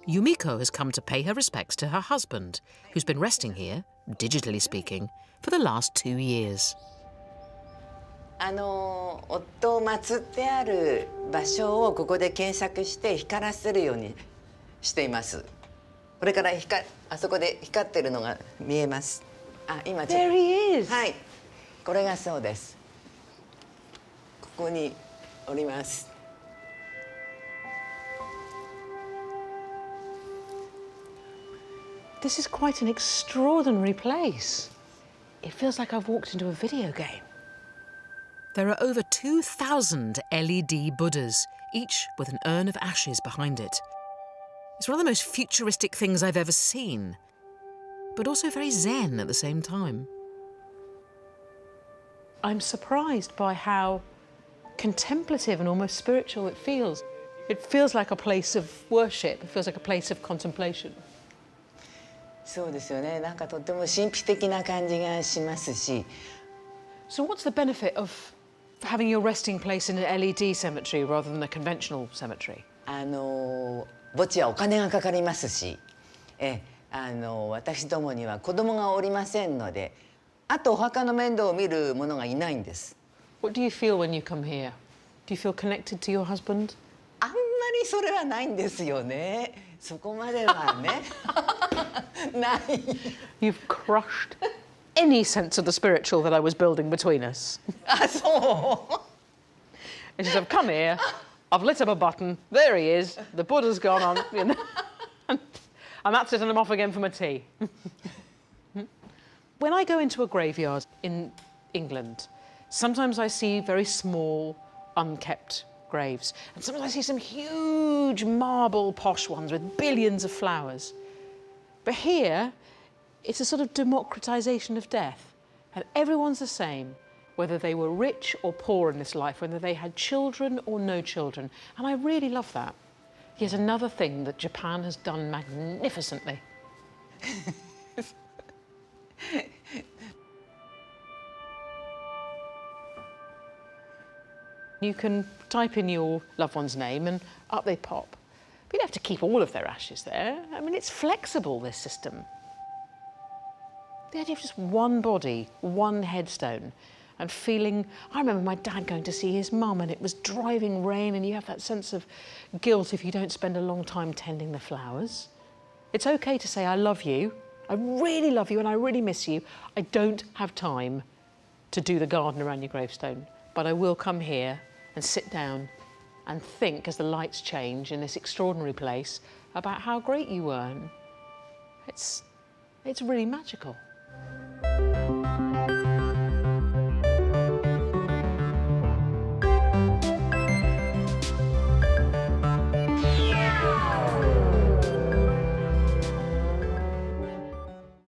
Yumiko has come to pay her respects to her husband, who's been resting here, digitally speaking, for the last 2 years. 夫を祀ってある場所をここで検索して光らせるようにしています。これからあそこで光ってるのが見えます。あ、今ちょっと。There he is. はい。これがそうです。ここにおります。This is quite an extraordinary place. It feels like I've walked into a video game. There are over 2,000 LED Buddhas, each with an urn of ashes behind it. It's one of the most futuristic things I've ever seen, but also very zen at the same time. I'm surprised by how contemplative and almost spiritual it feels. It feels like a place of worship. It feels like a place of contemplation. そうですよね。なんかとっても神秘的な感じがしますし。So what's the benefit of having your resting place in an LED cemetery rather than a conventional cemetery? 墓地はお金がかかりますし、私どもには子供がおりませんので、あとお墓の面倒を見る者がいないんです。What do you feel when you come here? Do you feel connected to your husband? あんまりそれはないんですよね。そこまではね。ない。You've crushed any sense of the spiritual that I was building between us. あ、そう。It's just, I've come here, I've lit up a button, there he is, the Buddha's gone on, you know, and that's it, and I'm off again for my tea. When I go into a graveyard in England, sometimes I see very small, unkept graves, and sometimes I see some huge marble posh ones with billions of flowers. But here, it's a sort of democratisation of death, and everyone's the same, whether they were rich or poor in this life, whether they had children or no children, and I really love that. Yet another thing that Japan has done magnificently. You can type in your loved one's name and up they pop. But you don't have to keep all of their ashes there. I mean, it's flexible, this system. The idea of just one body, one headstone, and feeling... I remember my dad going to see his mum and it was driving rain and you have that sense of guilt if you don't spend a long time tending the flowers. It's okay to say, I love you, I really love you and I really miss you. I don't have time to do the garden around your gravestone, but I will come here and sit down and think as the lights change in this extraordinary place about how great you were. It's really magical.